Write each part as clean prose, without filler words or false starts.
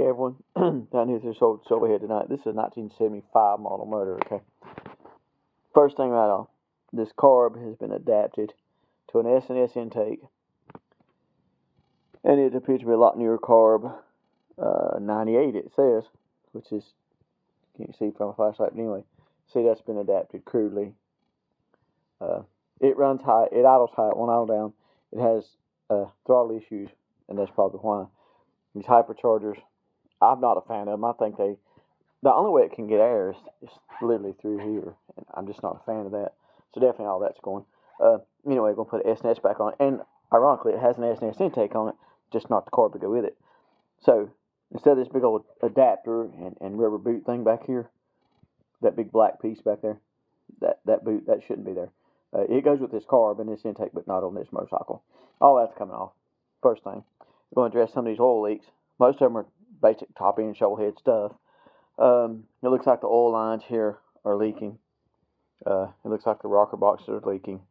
everyone. Down here, this old Silverhead tonight. This is a 1975 model motor, okay? First thing right off, this carb has been adapted to an S&S intake. And it appears to be a lot newer carb. 98 it says, which is, can't see from a flashlight, but anyway. See, that's been adapted crudely. It runs high, it idles high, it won't idle down. It has throttle issues, and that's probably why. These hyperchargers, I'm not a fan of them. I think the only way it can get air is literally through here, and I'm just not a fan of that. So definitely all that's going. Anyway, we're going to put S&S back on it, and ironically, it has an S&S intake on it, just not the carb to go with it. So instead of this big old adapter and rubber boot thing back here, that big black piece back there, that boot, that shouldn't be there. It goes with this carb and this intake, but not on this motorcycle. All that's coming off. First thing, we're going to address some of these oil leaks. Most of them are basic top-end shovel head stuff. It looks like the oil lines here are leaking. It looks like the rocker boxes are leaking.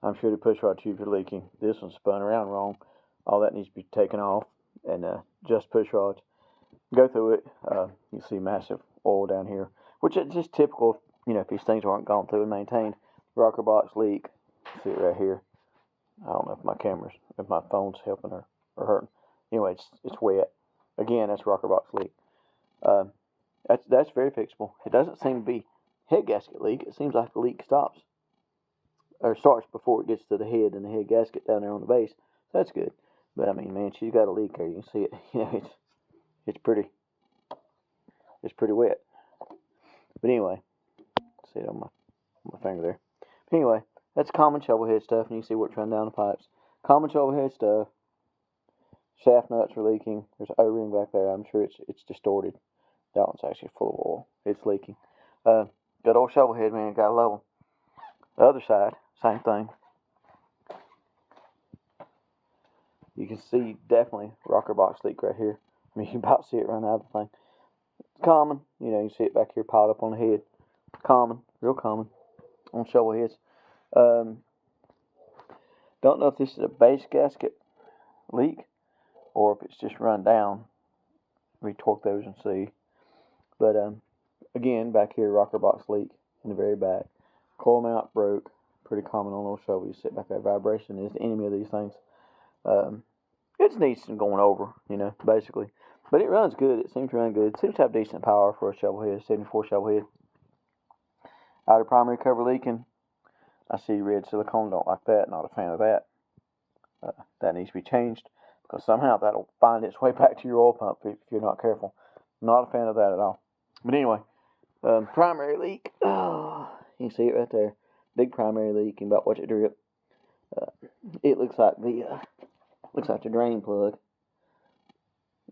I'm sure the pushrod tubes are leaking. This one's spun around wrong. All that needs to be taken off and just pushrods. Go through it. You see massive oil down here, which is just typical. If these things aren't gone through and maintained. Rocker box leak. See it right here. I don't know if my phone's helping or hurting. Anyway, it's wet. Again, that's rocker box leak. That's very fixable. It doesn't seem to be head gasket leak. It seems like the leak stops or starts before it gets to the head and the head gasket down there on the base. So that's good. But I mean, man, she's got a leak there. You can see it. It's pretty wet. But anyway, see it on my finger there. But anyway, that's common shovel head stuff, and you see what's running down the pipes. Common shovel head stuff. Shaft nuts are leaking. There's an O-ring back there. I'm sure it's distorted. That one's actually full of oil. It's leaking. Good old shovel head, man. Gotta love them. The other side, same thing. You can see definitely rocker box leak right here. I mean, you can about see it run out of the thing. It's common. You see it back here piled up on the head. Common. Real common on shovel heads. Don't know if this is a base gasket leak or if it's just run down. Retorque those and see. But again, back here, rocker box leak in the very back. Coil mount broke. Pretty common on those shovels. You sit back there. Vibration is the enemy of these things. It needs some going over, basically. But it runs good. It seems to run good. It seems to have decent power for a shovel head, 74 shovel head. Outer primary cover leaking. I see red silicone. Don't like that. Not a fan of that. That needs to be changed because somehow that'll find its way back to your oil pump if you're not careful. Not a fan of that at all. But anyway, primary leak. Oh, you can see it right there. Big primary leak. You can about watch it drip. It looks like the drain plug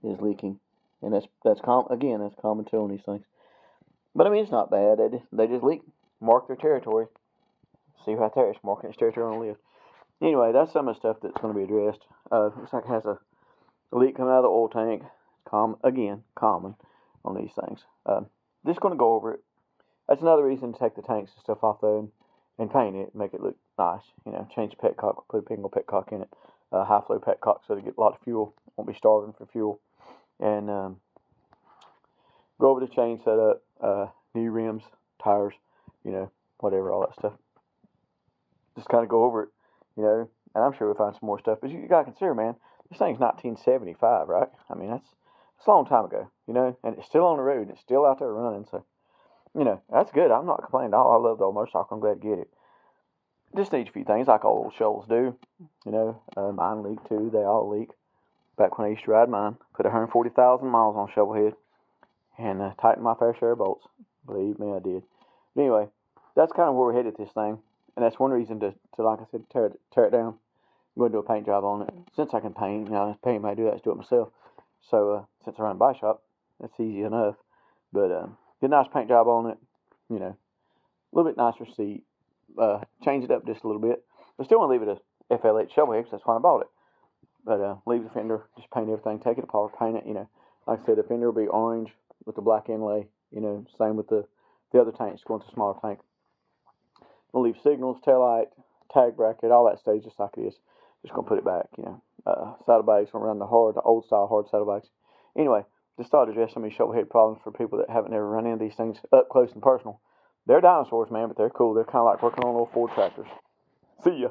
is leaking, and that's common. Again, that's common too on these things. But I mean, it's not bad. They just leak. Mark their territory. See right there, it's marking its territory on the lift. Anyway, that's some of the stuff that's going to be addressed. Looks like it has a leak coming out of the oil tank. Common on these things. Just going to go over it. That's another reason to take the tanks and stuff off though and paint it, make it look nice. Change the petcock, put a pingle petcock in it, high flow petcock so to get a lot of fuel. Won't be starving for fuel. And go over the chain setup, new rims, tires, whatever, all that stuff. Just kind of go over it, and I'm sure we'll find some more stuff. But you got to consider, man, this thing's 1975, right? I mean, that's a long time ago, and it's still on the road, and it's still out there running, so, that's good. I'm not complaining at all. I love the old motorcycle. I'm glad to get it. Just needs a few things like old shovels do, mine leak too. They all leak. Back when I used to ride mine, put 140,000 miles on shovel head, and tightened my fair share of bolts. Believe me, I did. But anyway, that's kind of where we're headed with this thing. And that's one reason to like I said, tear it down. I'm going to do a paint job on it. Since I can paint, paint may do that, just do it myself. So, since I run a bike shop, that's easy enough. But, get a nice paint job on it. A little bit nicer seat. Change it up just a little bit. I still want to leave it a FLH shovel head because that's why I bought it. But, leave the fender, just paint everything, take it apart, paint it, Like I said, the fender will be orange with the black inlay, same with the other tanks going to a smaller tank. We'll leave signals, taillight, tag bracket, all that stays just like it is. Just going to put it back, Saddlebags, we'll run the old style hard saddlebags. Anyway, just thought to address some of these shoulder-head problems for people that haven't ever run into these things up close and personal. They're dinosaurs, man, but they're cool. They're kind of like working on little Ford tractors. See ya.